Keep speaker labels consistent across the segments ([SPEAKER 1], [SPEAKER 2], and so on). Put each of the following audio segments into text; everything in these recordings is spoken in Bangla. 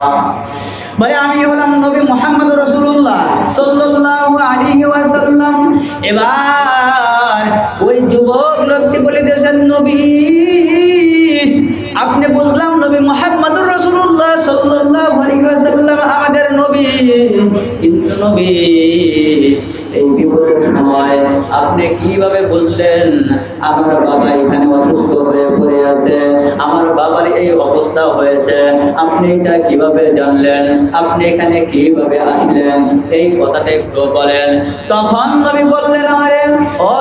[SPEAKER 1] ভাই আমি হলাম নবী মুহাম্মদ রাসূলুল্লাহ সাল্লাল্লাহু আলাইহি ওয়াসাল্লাম। এবার ওই যুবক লোকটি বলিতেছেন, নবী আপনি বুঝলাম নবী মুহাম্মদুর রাসূলুল্লাহ সাল্লাল্লাহু আলাইহি ওয়াসাল্লাম আমাদের নবী, কিন্তু নবী এই বিপদের সময় আপনি কিভাবে বুঝলেন আমার বাবা এখানে অসুস্থ হয়ে পড়ে আছে, আমার বাবার এই অবস্থা হয়েছে, আপনি এটা কিভাবে জানলেন, আপনি এখানে কিভাবে আসলেন, এই কথাটা একটু বলেন। তখন নবী বললেন, আমারে ও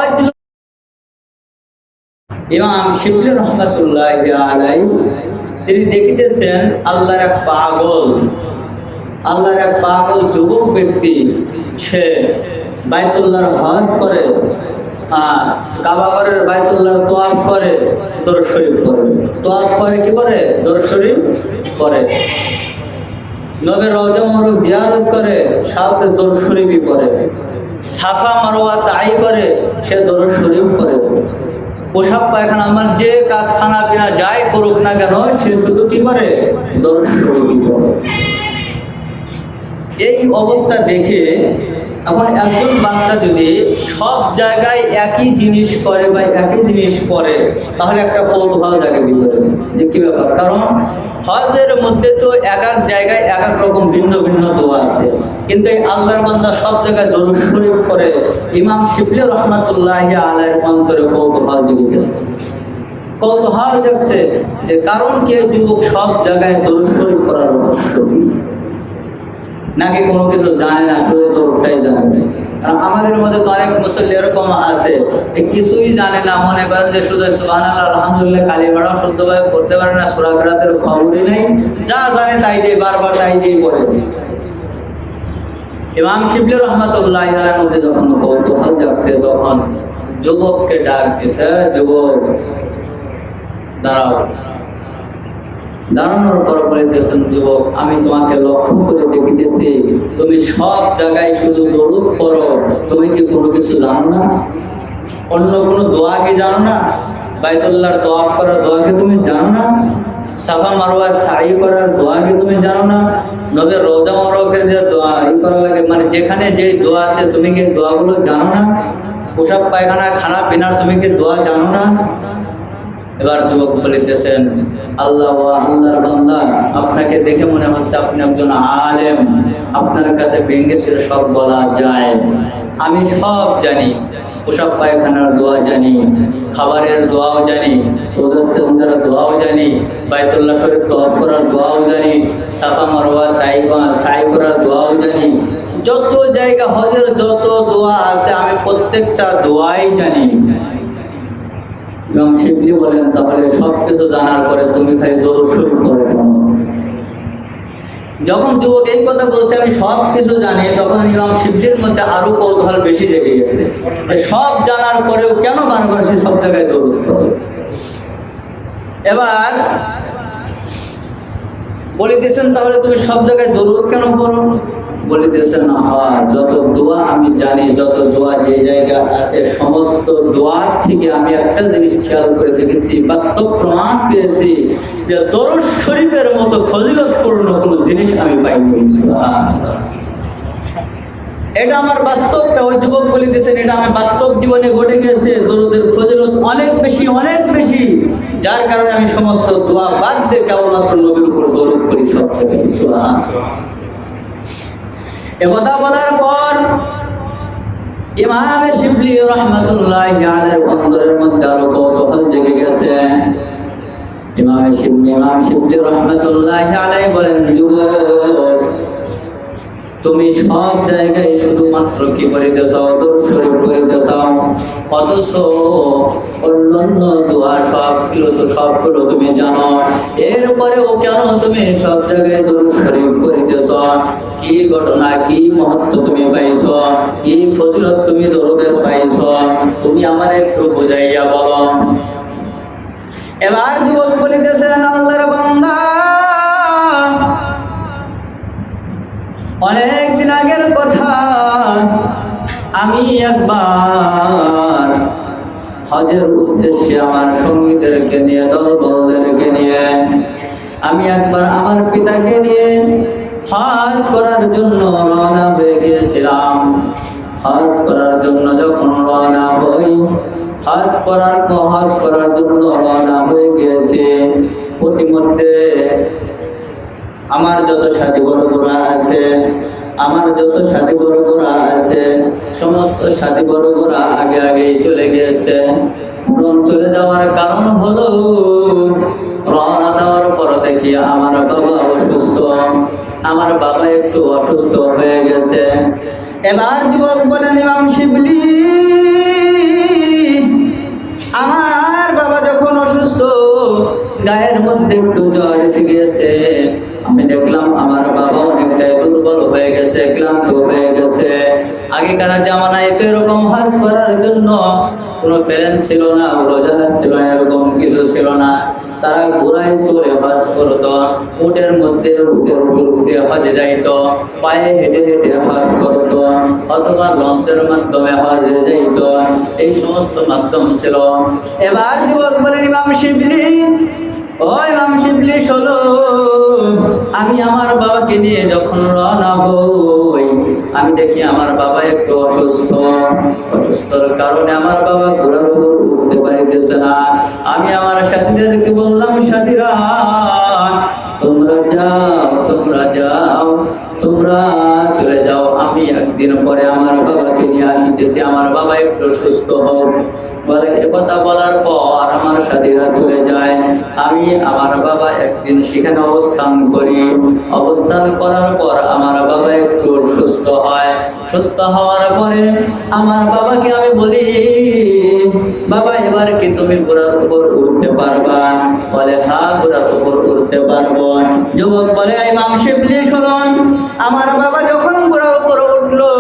[SPEAKER 1] ইমাম শিবলি রহমাতুল্লাহি আলাইহি তিনি দেখিতেছেন আল্লাহর এক পাগল যুবক ব্যক্তি, সে বাইতুল্লাহর হজ করে, কাবা ঘরের বাইতুল্লাহর তোয়াফ করে, দরুদ শরীফ পড়ে, তোয়াফ করে কি করে, দরুদ শরীফ পড়ে, নবীর রওজা মুবারক জিয়ারত করে, সাথে দরুদ শরীফই পড়ে, সাফা মারওয়া তাই করে, সে দরুদ শরীফ পড়ে, পোশাক পায়খানা আমার যে কাজ খানা পিনা যাই করুক না কেন সে শুধু কি করে, দরুদ শরীফই পড়ে। এই অবস্থা দেখে এখন একজন বান্দা যদি সব জায়গায় একই জিনিস করে বা একই জিনিস করে, তাহলে একটা কৌতূহল জাগে ভিতরে যে কি ব্যাপার। কারণ হজের মধ্যে তো এক এক জায়গায় এক এক রকম ভিন্ন ভিন্ন দোয়া আছে, কিন্তু এই আল্লাহর বান্দা সব জায়গায় দরুদ শরীফ করে। ইমাম শিবলি রহমাতুল্লাহি আলাইহির অন্তরে কৌতূহল জাগছে যে কারণ কি যুবক সব জায়গায় দরুদ শরীফ করার অবশ্য নাকি কোনো কিছু জানে না, শুধু তো ওটাই জানে। কারণ আমাদের মধ্যে তো অনেক মুসল্লি এরকম আছে কিছুই জানে না, মনে করেন যে শুধু সুবহানাল্লাহ আলহামদুলিল্লাহ কালিমাটাও শুদ্ধভাবে পড়তে পারে না, সূরা কিরাতের খবরই নেই, যা জানে তাই দিয়ে বারবার তাই দিয়ে পড়ে। ইমাম শিবলি রহমাতুল্লাহি আলাইহির মধ্যে যখন কৌতূহল জাগছে, তখন যুবককে ডাক দিয়েছে, যুবক দাঁড়াও। দাঁড়ানোর পর বলিতেছেন, যুবক আমি তোমাকে লক্ষ্য করে দেখিতেছি তুমি সব জায়গায় শুধু দরুদ পড়ো, তুমি কি কোনো কিছু জানো না? অন্য কোনো দোয়া কি জানো না? বাইতুল্লাহর তোয়াফ করার দোয়া কি তুমি জানো না? সাফা মারওয়া সাই করার দোয়া কি তুমি জানো না? নবীর রওজা মুবারকের যে দোয়া করা লাগে, মানে যেখানে যে দোয়া আছে তুমি কি দোয়াগুলো জানো না? পোশাক পায়খানা খানা পিনার তুমি কি দোয়া জানো না? এবার যুবক বলিতেছেন, আল্লাহর বান্দা আপনাকে দেখে মনে হচ্ছে আপনি একজন আলেম, আপনার কাছে ভেঙে ছেড়ে সব বলা যায়, আমি সব জানি, পোশাক পায়খানার দোয়া জানি, খাবারের দোয়াও জানি, রোজার দোয়াও জানি, বাইতুল্লাহ শরীফ তওয়াফ করার দোয়াও জানি, সাফা মারওয়া সাই করার দোয়াও জানি, যত জায়গা হজের যত দোয়া আছে আমি প্রত্যেকটা দোয়াই জানি। ইমাম শিবলি বলেন, তাহলে সবকিছু জানার পরে তুমি খালি দরুদ শরীফ পড়ো কেন? যখন যুবক এই কথা বলছে আমি সব কিছু জানি, তখন ইমাম শিবলির মধ্যে আরো কৌতূহল বেশি জেগে গেছে, সব জানার পরেও কেন বারবার সে সব জায়গায় দরুদ পড়ে। এবার বলিতেছেন, তাহলে তুমি সব জায়গায় দরুদ কেন পড়ো? বলিতেছেন, যত দোয়া আমি জানি, যত দোয়া যে জায়গা আছে সমস্ত দোয়া থেকে আমি একটা জিনিস খেয়াল করে দেখেছি, বাস্তব প্রমাণ পেয়েছি যে দরুদ শরীফের মতো ফজিলতপূর্ণ কোনো জিনিস আমি পাইনি। এটা আমার বাস্তব, ওই যুবক বলিতেছেন এটা আমি বাস্তব জীবনে ঘটে গেছে, দরুদের ফজিলত অনেক বেশি অনেক বেশি, যার কারণে আমি সমস্ত দোয়া বাদ দিয়ে কেবলমাত্র নবীর উপর দরুদ করি সব থেকে। একথা বলার পর ইমাম শিবলি রহমাতুল্লাহি আলাইহির অন্তরের মধ্যে আরো কৌতূহল জেগে গেছে। ইমাম শিবলি রহমাতুল্লাহি আলাইহি বলেন, যুবক তুমি সব জায়গায় শুধুমাত্র কি করিতেছ, দরুদ শরীফ করিতেছ, অথচ অন্যান্য দোয়া সবগুলো তুমি জানো, এরপরেও কেন তুমি সব জায়গায় দরুদ শরীফ করিতেছ? কি ঘটনা, কি মহত্ব তুমি পাইছ, কি ফজিলত তুমি দরুদের পাইছ, তুমি আমার একটু বুঝাইয়া বলো। এবার যুবক বলিতেছেন, আল্লাহর বান্দা অনেক দিন আগের কথা, আমি একবার হজের উদ্দেশ্যে আমার সঙ্গীদেরকে নিয়ে, দলবলদেরকে নিয়ে আমি একবার আমার পিতাকে নিয়ে হজ করার জন্য রওনা হয়ে গিয়েছিলাম। হজ করার জন্য যখন রওনা হই, হজ করার জন্য রওনা হয়ে গিয়েছে, প্রতিমধ্যে আমার যত সাথী বড়রা আছে, সমস্ত সাথী বড়রা আগে আগেই চলে গিয়েছে। চলে যাওয়ার কারণ হলো, রওনা দেওয়ার পর দেখি আমার বাবা অসুস্থ, আমার বাবা একটু অসুস্থ হয়ে গেছে। এবার যুবক বলেন, ইমাম শিবলি, আমার বাবা যখন অসুস্থ, গায়ের মধ্যে একটু জ্বর এসে গিয়েছে, আমি দেখলাম আমার বাবা অনেকটাই দুর্বল হয়ে গেছে, ক্লান্ত হয়ে গেছে। আগেকার জামানায় তো এরকম হজ করার জন্য কোনো প্লেন ছিল না, উড়োজাহাজ ছিল না, এরকম কিছু ছিল না। তারা ঘোড়ায় চড়ে হজ করতো, উটের মধ্যে উঠে হজে যাইত, পায়ে হেঁটে হেঁটে হজ করতো, অথবা লঞ্চের মাধ্যমে হজে যাইত। এই সমস্ত মাধ্যম ছিল। এবার যুবক বলেন, ইমাম শিবলি, ও ইমাম শিবলি শোনো, আমি আমার বাবাকে নিয়ে যখন রওনা হই, আমি দেখি আমার বাবা একটু অসুস্থর কারণে আমার বাবা ঘোড়ার উপর উঠতে পারিতেছে না। আমি আমার সাথীদেরকে বললাম, সাথীরা তোমরা চলে যাও, আমি একদিন পরে আমার বাবাকে নিয়ে আসিতেছি, আমার বাবা একটু সুস্থ হোক। বলে কথা বলার পর আমার সাথীরা চলে যায়। আমি আমার বাবা একদিন সেখানে অবস্থান করি। অবস্থান করার পর আমার বাবা একটু সুস্থ হয়। সুস্থ হওয়ার পরে আমার বাবাকে আমি বলি, বাবা এবার কি তুমি ঘোড়ার উপর উঠতে পারবা? বলে হ্যাঁ, ঘোড়ার উপর উঠতে পারবো। যুবক বলে, ইমাম শিবলি শুনুন, আমার বাবা যখন ঘোড়ার উপর উঠলো,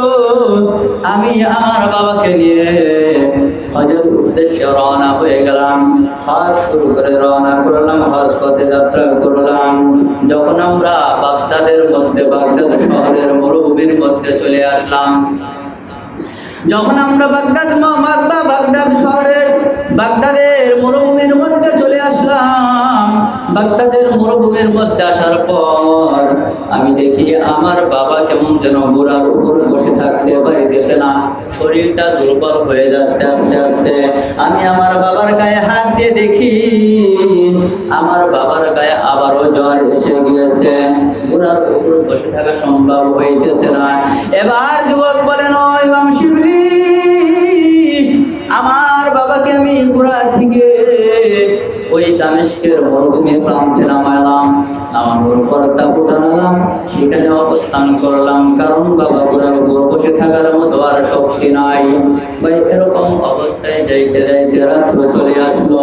[SPEAKER 1] আমি আমার বাবাকে নিয়ে হজের উদ্দেশ্যে রওনা হয়ে গেলাম। হজ শুরু করে রওনা করলাম, হজ পথে যাত্রা করলাম। যখন আমরা বাগদাদ শহরের মরুভূমির মধ্যে চলে আসলাম, যখন আমরা বাগদাদের মরুভূমির মধ্যে চলে আসলাম, বাগদাদের মরুভূমির মধ্যে আসার পর আমি দেখি আমার বাবা কেমন যেন ঘোড়ার উপর বসে থাকতে পারিতেছে না, শরীরটা দুর্বল হয়ে যাচ্ছে আস্তে আস্তে। আমি আমার বাবার গায়ে হাত দিয়ে দেখি আমার বাবার গায়ে আবারও জ্বর এসে গিয়েছে, ঘোড়ার উপর বসে থাকা সম্ভব হইতেছে না। এবার যুবক বলেন, ও ইমাম শিবলি, আমার বাবাকে আমি ঘোড়া থেকে ওই দামেস্কের মরুভূমির প্রান্তে নামালাম, নামানোর পর তাঁবুটা নালাম, সেখানে অবস্থান করলাম, কারণ বাবা ঘোড়ার উপর বসে থাকার মতো আর শক্তি নাই। ভাই এরকম অবস্থায় যাইতে যাইতে রাত্র চলে আসলো।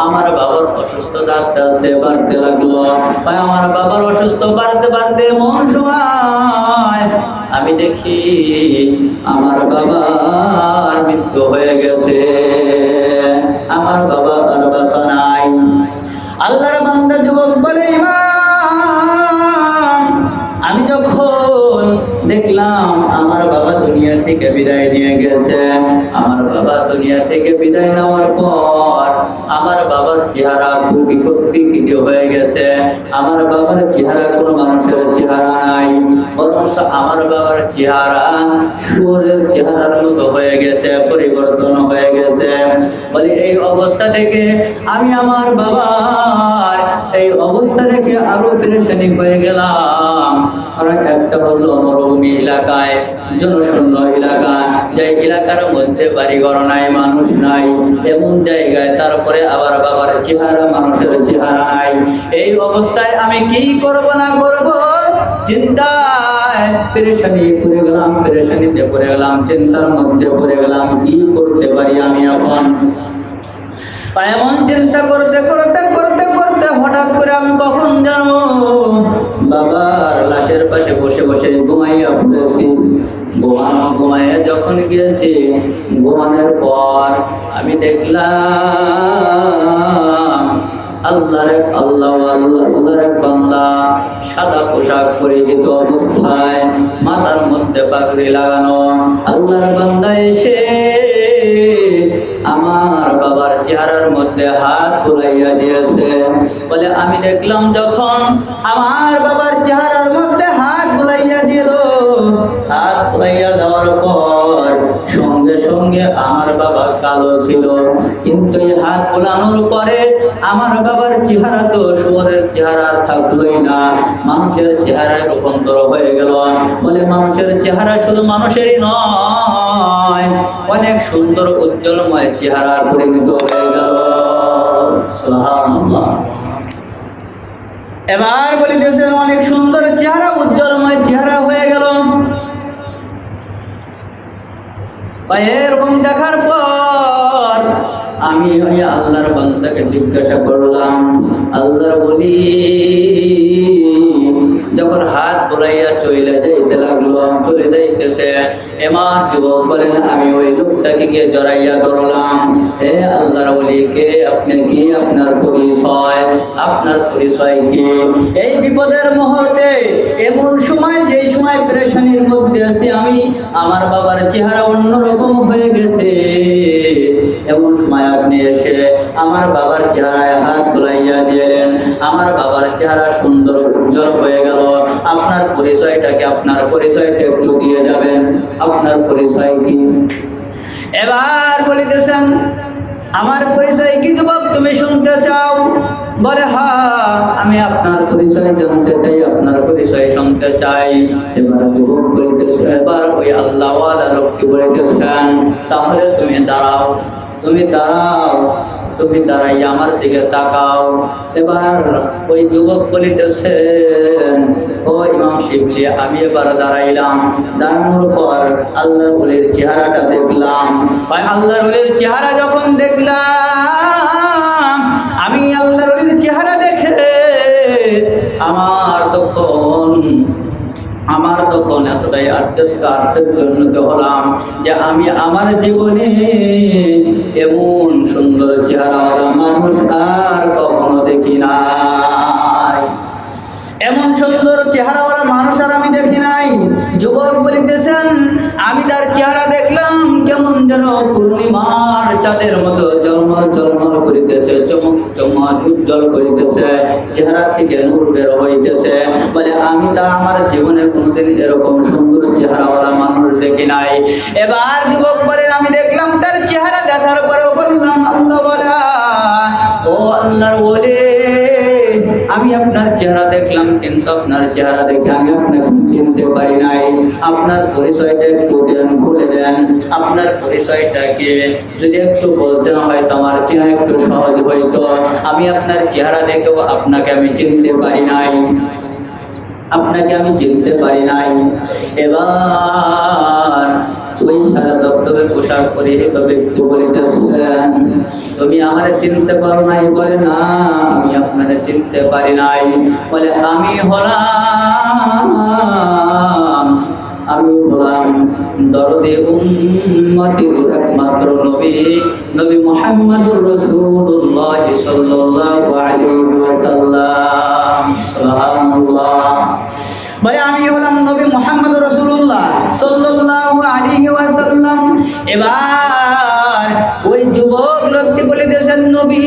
[SPEAKER 1] আমার বাবার অসুস্থতা আস্তে আস্তে বাড়তে লাগলো। ভাই আমার বাবার অসুস্থ বাড়তে এমন সময় আমি দেখি আমার বাবার মৃত্যু হয়ে গেছে, আমার বাবা আর বাঁচা নাই। আল্লাহর বান্দা যুবক বলে, ইমাম, আমি যখন দেখলাম আমার বাবা দুনিয়া থেকে বিদায় নিয়ে গেছে, আমার বাবা দুনিয়া থেকে বিদায় নেওয়ার পর আমার বাবার চেহারা খুবই বিকৃত হয়ে গেছে। আমার বাবার চেহারা কোনো মানুষের চেহারা নাই, বরং আমার বাবার চেহারা শুয়োরের চেহারার মতো হয়ে গেছে, পরিবর্তন হয়ে গেছে। বলি এই অবস্থা দেখে আমি আমার বাবার এই অবস্থা দেখে আরো পেরেশানি হয়ে গেলাম। আর একটা হলো মরুভূমি এলাকায়, জনশূন্য এলাকা, যে এলাকার মধ্যে বাড়িঘর নাই, মানুষ নাই, এমন জায়গায় তারপরে আবার বাবার চেহারা মানুষের চেহারা নাই। এই অবস্থায় আমি কি করব না করব চিন্তায় পেরেশানিতে পড়ে গেলাম, চিন্তার মধ্যে পড়ে গেলাম, কি করতে পারি আমি এখন। এমন চিন্তা করতে হঠাৎ করে আমি কখন জানো বাবার লাশের পাশে বসে বসে ঘুমাইয়া পড়েছি। ঘুমাইয়া যখন গিয়েছি, ঘুমানোর পর আমি দেখলাম আল্লাহর এক বান্দা সাদা পোশাক পরিহিত অবস্থায়, মাথার মধ্যে পাগড়ি লাগানো আল্লাহর বান্দা এসে আমার বাবার চেহারার মধ্যে হাত বুলাইয়া দিয়েছে। বলে আমি দেখলাম যখন আমার বাবার চেহারার মধ্যে হাত বুলাইয়া দিল, হাত বুলাইয়া দেওয়ার পর সঙ্গে সঙ্গে আমার বাবা কালো ছিল, কিন্তু এই হাত বুলানোর পরে আমার বাবার চেহারা তো শুয়োরের চেহারা থাকলোই না, মানুষের চেহারায় রূপান্তর হয়ে গেল। বলে মানুষের চেহারা শুধু মানুষেরই নয়, অনেক সুন্দর উজ্জ্বলময় চেহারা পরিণত হয়ে গেল। সুবহানাল্লাহ। এবার বলিতেছেন অনেক সুন্দর চেহারা, উজ্জ্বলময় চেহারা হয়ে গেল। এরকম দেখার পর আমি ওই আল্লাহর বান্দাকে জিজ্ঞাসা করলাম, আল্লাহর বলি যখন হাত বুলাইয়া চলে যাইতে লাগলো, চলে যাইতেছে, এবার যুবক বলেন আমি ওই লোকটাকে গিয়ে জড়াইয়া ধরলাম। হে আল্লাহর বলি, কে আপনি? কি আপনার পরিচয়? আপনার পরিচয় কি? এই বিপদের মুহূর্তে, এমন সময় যে সময় পেরেশানির মধ্যে আছি আমি, আমার বাবার চেহারা অন্যরকম হয়ে গেছে, এমন সময় আপনি এসে আমার বাবার চেহারায় হাত বুলাইয়া দিলেন, আমার বাবার চেহারা সুন্দর উজ্জ্বল হয়ে গেল। আপনার পরিচয়টা কি? আপনার পরিচয়টা একটু দিয়ে যাবেন, আপনার পরিচয় কি? এবার বলিতেছেন আমার পরিচয় কি যুবক তুমি শুনতে চাও? বলে হ্যাঁ, আমি আপনার পরিচয় জানতে চাই, আপনার পরিচয় শুনতে চাই। এবার যুবক বলিতেছে, এবার ওই আল্লাহওয়ালা লোকটি বলিতেছেন তাহলে তুমি দাঁড়াও, তুমি দাঁড়াও, তুমি দাঁড়াই আমার দিকে তাকাও। এবার ওই যুবক বলিতেছেন, ও ইমাম শিবলি, আমি এবার দাঁড়াইলাম। দাঁড়ানোর পর আল্লাহর ওলির চেহারাটা দেখলাম। ভাই আল্লাহর ওলির চেহারা যখন দেখলাম, আমি আল্লাহর ওলির চেহারা দেখে আমার তখন এতটাই আশ্চর্য হলাম যে আমি আমার জীবনে এমন সুন্দর চেহারাওয়ালা মানুষ আর কখনো দেখি নাই, এমন সুন্দর চেহারাওয়ালা মানুষ আর আমি দেখি নাই। যুবক বলিতেছেন আমি তার চেহারা দেখলাম কেমন যেন পূর্ণিমার চাঁদের মতো ঝলমল ঝলমল করিতেছে, চমক চমক উজ্জ্বল করিতেছে, চেহারা থেকে নূর বের হইতেছে। বলে আমি তা আমার জীবনে কোনোদিন এরকম সুন্দর চেহারাওয়ালা মানুষ দেখি নাই। এবার যুবক বলেন আমি দেখলাম তার চেহারা, দেখার পরেও বললাম আল্লাহ বলা, ও আল্লাহর ওলি, আমি আপনার চেহারা দেখলাম কিন্তু আপনার চেহারা দেখে আমি আপনাকে চিনতে পারি নাই। আপনার পরিচয়টা একটু দেন, বলে দেন আপনার পরিচয়টা কি? যদি একটু বলতেন হয়তো আমার চেনা একটু সহজ হইতো। আমি আপনার চেহারা দেখেও আপনাকে আমি চিনতে পারি নাই, আপনাকে আমি চিনতে পারি নাই। এবার ওই সারা দপ্তরে পোশাক পরিহিত ব্যক্তি বলিতেছেন তুমি আমারে চিনতে পারো নাই? বলে না, আমি আপনারে চিনতে পারি নাই। বলে আমি হলাম দরদে উম্মতের একমাত্র নবী, নবী মুহাম্মদুর রাসূলুল্লাহ সাল্লাল্লাহু আলাইহি ওয়াসাল্লাম। সুবহানাল্লাহ। ভাই আমি হলাম নবী মুহাম্মদ রাসূলুল্লাহ সাল্লাল্লাহু আলাইহি ওয়াসাল্লাম। এবার ওই যুবক লোকটি বলিতেছেন নবী,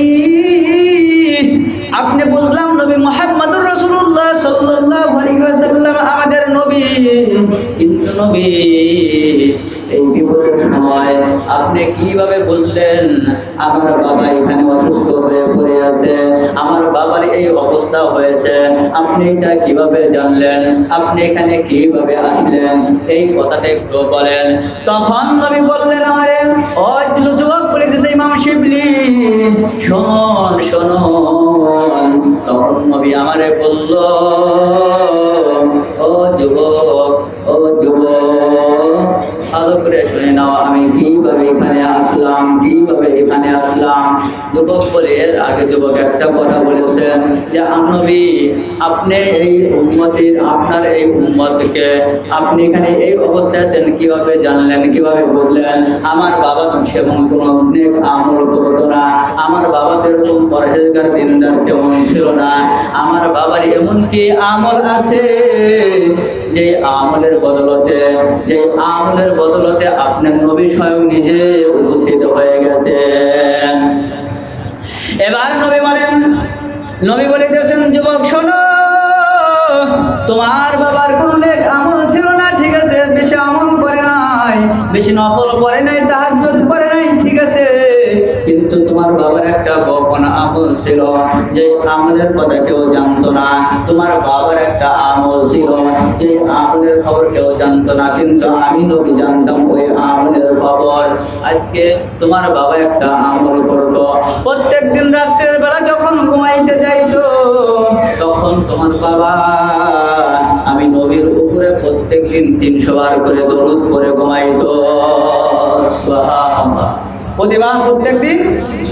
[SPEAKER 1] আপনি বুঝলাম নবী মুহাম্মদুর রাসূলুল্লাহ সাল্লাল্লাহু আলাইহি ওয়াসাল্লাম আমাদের নবী, কিন্তু নবী এই বিপদের সময় আপনি কিভাবে বুঝলেন আমার বাবা এখানে অসুস্থ হয়ে পড়ে আছে, আমার বাবার এই অবস্থা হয়েছে, আপনি এটা কিভাবে জানলেন? আপনি এখানে কিভাবে আসলেন? এই কথাটা একটু বলেন। তখন নবী বললেন আমারে, ও যুবক বলিতেছে ইমাম শিবলি, শোন শোন। তখন নবী আমারে বলল, ও যুবক, ও যুবক, ভালো করে শুনে নাও আমি কিভাবে এখানে আসলাম, কিভাবে এখানে আসলাম। যুবক বলে, এর আগে যুবক একটা কথা বলেছেন যে নবী আপনি এই উম্মতের, আপনার এই উম্মতকে আপনি এখানে এই অবস্থায় আছেন কিভাবে জানলেন, কিভাবে বুঝলেন? আমার বাবা তো সেমন কোনো নেক আমল করতো না, আমার বাবা তো এরকম পরহেজগার দিনদার তেমন ছিল না, আমার বাবার এমন কি আমল আছে যে আমলের বদলতে আপনার নবী স্বয়ং নিজে উপস্থিত হয়ে গেছেন। এবার নবী বলিতেছেন, যুবক শোনো, তোমার বাবার কোনো নেক আমল ছিল না, ঠিক আছে, বেশি আমল করে নাই, বেশি নফল করে নাই, তাহাজ্জুদ করে নাই, ঠিক আছে, কিন্তু তোমার বাবার একটা গোপন আমল ছিল, যে আমলের কথা কেউ জানতো না। তোমার বাবার একটা আমল ছিল, যে আমলের খবর কেউ জানতো না, কিন্তু আমি নবী জানতাম ওই আমলের খবর। আজকে তোমার বাবা একটা আমল করতো, প্রত্যেকদিন রাত্রের বেলা যখন ঘুমাইতে যাইতো, তখন তোমার বাবা আমি নবীর উপরে প্রত্যেকদিন 300 বার করে দরুদ করে ঘুমাইতো। সুবহানাল্লাহ। প্রত্যেকদিন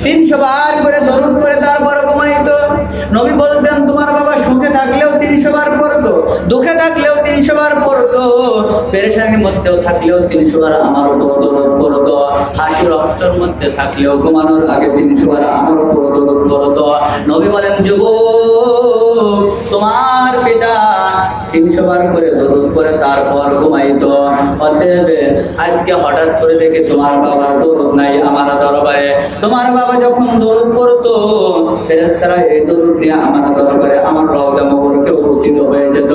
[SPEAKER 1] 300 বার করে দরুদ করে তারপর ঘুমাইতো। নবী বলতেন, তোমার বাবা সুখে থাকলেও 300 বার পড়তো, দুঃখে থাকলেও 300 বার পড়তো, পেরেশানির মধ্যেও থাকলেও 300 বার আমার উপর দরুদ পড়তো, হাসি রহস্যের মধ্যে থাকলেও ঘুমানোর আগে 300 বার আমার উপর দরুদ পড়তো। নবী বলেন, যুবক, তোমার পিতা 300 বার করে দরুদ করে তারপর ঘুমাইতো। অতএব আজকে হঠাৎ করে দেখে তোমার বাবার দরুদ নাই আমার দরবারে। তোমার বাবা যখন দরুদ পড়তো, ফেরেশতারা এই দরুদ দিয়ে আমার দরবারে আমার রওজা মুবারকে উপস্থিত হয়ে যেত।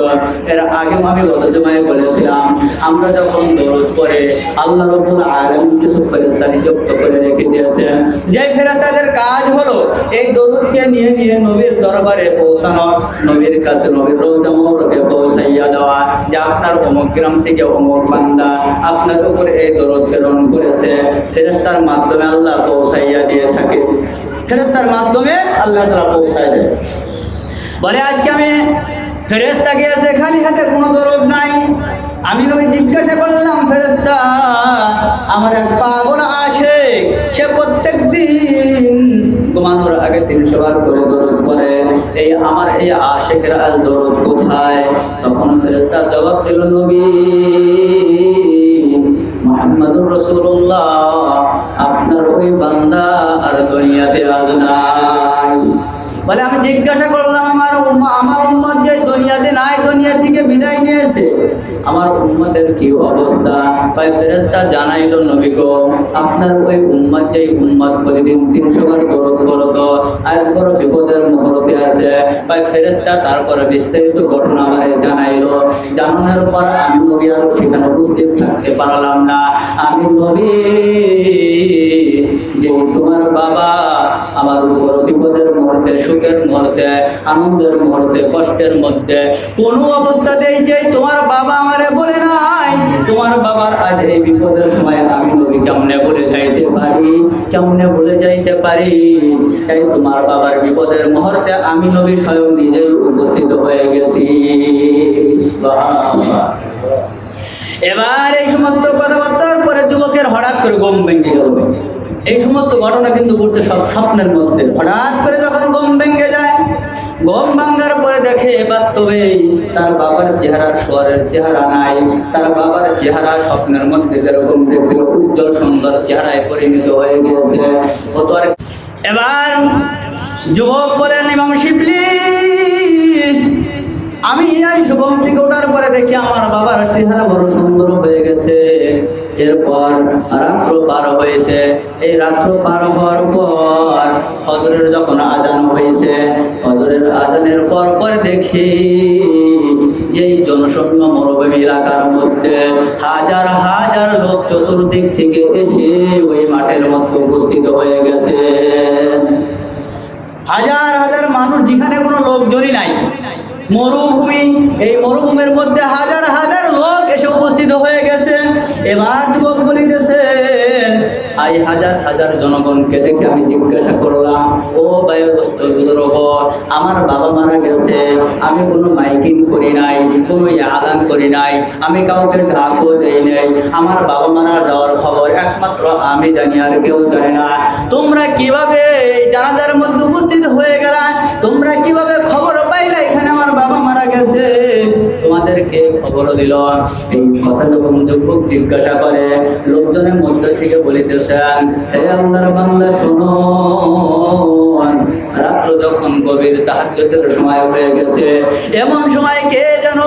[SPEAKER 1] এর আগে আমি গত জুমায় বলেছিলাম, আমরা যখন দরুদ পড়ে আল্লাহ রাব্বুল আলামিন কিছু ফেরেশতা নিযুক্ত করে রেখে দিয়েছেন, যে ফেরেশতাদের কাজ হলো এই দরুদকে নিয়ে নিয়ে নবীর দরবারে পৌঁছানো, নবীর কাছে নবীর রওজা মুবারকে পৌঁছাইয়া দেওয়া, যে আপনার অমুক গ্রাম থেকে অমুক বান্দা আপনার উপরে এই দরুদ প্রেরণ করেছে। ফেরেশতার মাধ্যমে আল্লাহ পৌঁছাইয়া দিয়ে থাকে, ফেরেশতার মাধ্যমে আল্লাহ তাআলা পৌঁছায় দেয়। বলে আজকে আমি ফেরেশতা গিয়েছে, খালি হাতে কোনো দরুদ নাই। আমি নবী জিজ্ঞাসা করলাম, ফেরেশতা, আমার এক পাগল আশিক, সে প্রত্যেকদিন ঘুমানোর আগে 300 বার করে দরুদ পড়ে, আমার এই আশিকের আজ দরুদ কোথায়? তখন ফেরেশতা জবাব দিল, নবী মুহাম্মদুর রাসূলুল্লাহ, আপনার ওই বান্দা আর দুনিয়াতে আজ নাই। বলে আমি জিজ্ঞাসা করলাম, আমার উম্মত যে দুনিয়াতে নাই, দুনিয়া থেকে বিদায় নিয়েছে, আমার উম্মতের কি অবস্থা? ভাই ফেরেশতা জানাইল, নবী গো, আপনার ওই উম্মত যে উম্মত প্রতিদিন 300 বার দরুদ পড়তো, আজ বড় বিপদের মুহূর্তে আছে। ভাই ফেরেশতা তারপরে বিস্তারিত ঘটনা আমারে জানাইলো। জানানোর পর আমি নবী আর সেখানে উপস্থিত থাকতে পারলাম না। আমি নবী, যে তোমার বাবা আমার উপর বিপদের মুহূর্তে, সুখের মুহূর্তে, আনন্দের মুহূর্তে, কষ্টের মধ্যে কোনো অবস্থাতেই যে তোমার বাবা আমারে বলে নাই, তোমার বাবার আজ এই বিপদের সময় আমি নবী কেমনে বলে যাইতে পারি, কেমনে বলে যাইতে পারি? তাই তোমার বাবার বিপদের মুহূর্তে আমি নবী স্বয়ং নিজেই উপস্থিত হয়ে গেছি। সুবহানাল্লাহ। এবার এই সমস্ত কথাবার্তার পরে যুবকের হঠাৎ করে ঘুম ভেঙে গেল। এই সমস্ত ঘটনা কিন্তু ঘটছে সব স্বপ্নের মধ্যে। হঠাৎ করে যখন ঘুম ভেঙে যায়, ঘুম ভাঙ্গার পরে দেখে বাস্তবে তার বাবার চেহারার সোয়ারের চেহারা নাই। তার বাবার চেহারা স্বপ্নের মধ্যে যেরকম দেখছিল উজ্জ্বল সুন্দর চেহারায় পরিণত হয়ে গিয়েছে। এবার যুবক বলেন, ইমাম শিবলি, আমি এই ঘুম থেকে ওঠার পরে দেখি আমার বাবার চেহারা বড় সুন্দর হয়ে গেছে। এরপর রাত্র পার হয়েছে। এই রাত্র পার হওয়ার পর ফজরের যখন আজান হয়েছে, ফজরের আজানের পর পর দেখি যেই জনশূন্য মরুভূমি এলাকার মধ্যে হাজার হাজার লোক চতুর্দিক থেকে এসে ওই মাঠের মধ্যে উপস্থিত হয়ে গেছে। হাজার হাজার মানুষ, যেখানে কোনো লোকজনই নাই, মরুভূমি, এই মরুভূমির মধ্যে হাজার হাজার লোক এসে উপস্থিত হয়ে গেছে। এবার যুবক বলিতেছে, এই হাজার হাজার জনগণকে দেখে আমি জিজ্ঞাসা করলাম, ও বায়ুবস্ত বুজুর্গ, আমার বাবা মারা গেছে, আমি কোনো মাইকিং করি নাই, কোনো আদান করি নাই, আমি কাউকে ডাকও দেই নাই, আমার বাবা মারা যাওয়ার খবর একমাত্র আমি জানি, আর কেউ জানে না। তোমরা কিভাবে জানাজার মধ্যে উপস্থিত হয়ে গেলা? তোমরা কিভাবে খবর পাইলা এখানে আমার বাবা মারা গেছে? তোমাদেরকে খবর দিল? এই কথা যখন যুবক জিজ্ঞাসা করে, লোকজনের মধ্যে থেকে বলিতেছেন, হে আল্লাহর বান্দা শোনো, রাত্র যখন গভীর তাহাজ্জুদের সময় হয়ে গেছে, এমন সময় কে যেন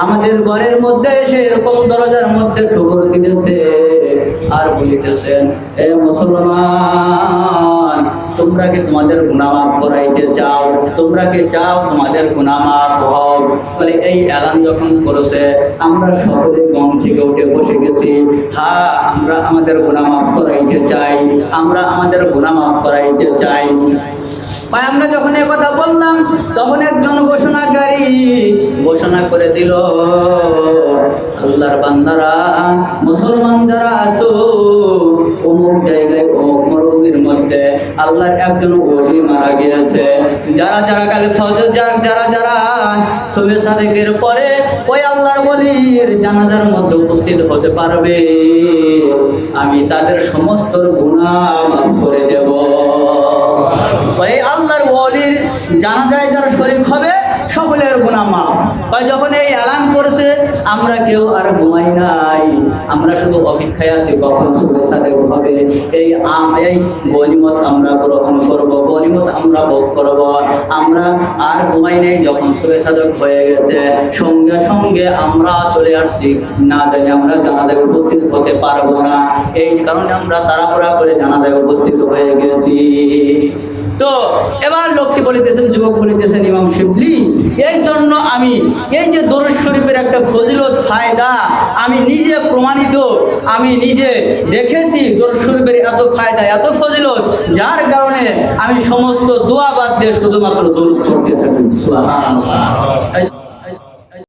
[SPEAKER 1] আমাদের ঘরের মধ্যে এসে এরকম দরজার মধ্যে ঠুকুর দিতেছে আর বলিতেছেন, হে মুসলমান, তোমরা কি তোমাদের গুনাহ মাফ করাইতে চাও? তোমরা কি চাও তোমাদের গুনাহ মাফ হোক? বলে এই এলান যখন করেছে আমরা সকলে ঘুম থেকে উঠে বসে গেছি। হ্যাঁ, আমরা আমাদের গুনাহ মাফ করাইতে চাই, আমরা আমাদের গুনাহ মাফ করাইতে চাই। ভাই আমরা যখন এই কথা বললাম তখন একজন ঘোষণাকারী ঘোষণা করে দিল, আল্লাহর বান্দারা, মুসলমান যারা আছো, অমুক জায়গায় অমুক মরুভূমির মধ্যে আল্লাহর একজন ওলি মারা গিয়েছে। যারা যারা কাল ফজর, যারা যারা সুবহে সাদেকের পরে ওই আল্লাহর ওলির জানাজার মধ্যে উপস্থিত হতে পারবে, আমি তাদের সমস্ত গুনাহ মাফ করে দেব। এই আল্লাহর ওলির জানাজায় যারা শরীক হবে সকলের গুনাহ মাফ। ভাই যখন এই এলান করেছে আমরা কেউ আর ঘুমাই নাই, আমরা শুধু অপেক্ষায় আছি কখন সুবহে সাদেক হবে। এই গনিমত আমরা গ্রহণ করব, গনিমত আমরা ভোগ করব। আমরা আর ঘুমাই নাই, যখন সুবহে সাদেক হয়ে গেছে সঙ্গে সঙ্গে আমরা চলে আসছি, না জানি আমরা জানাজায় উপস্থিত হতে পারবো না। এই কারণে আমরা তাড়াহুড়া করে জানাজায় উপস্থিত হয়ে গেছি। তো এবার লোকটি বলিতেছেন, যুবক বলিতেছেন, ইমাম শিবলি, এই জন্য আমি এই যে দরুদ শরীফের একটা ফজিলত ফায়দা আমি নিজে প্রমাণিত, আমি নিজে দেখেছি দরুদ শরীফের এত ফায়দা এত ফজিলত, যার কারণে আমি সমস্ত দোয়া বাদ দিয়ে শুধুমাত্র দরুদ পড়তে থাকি। সুবহানাল্লাহ।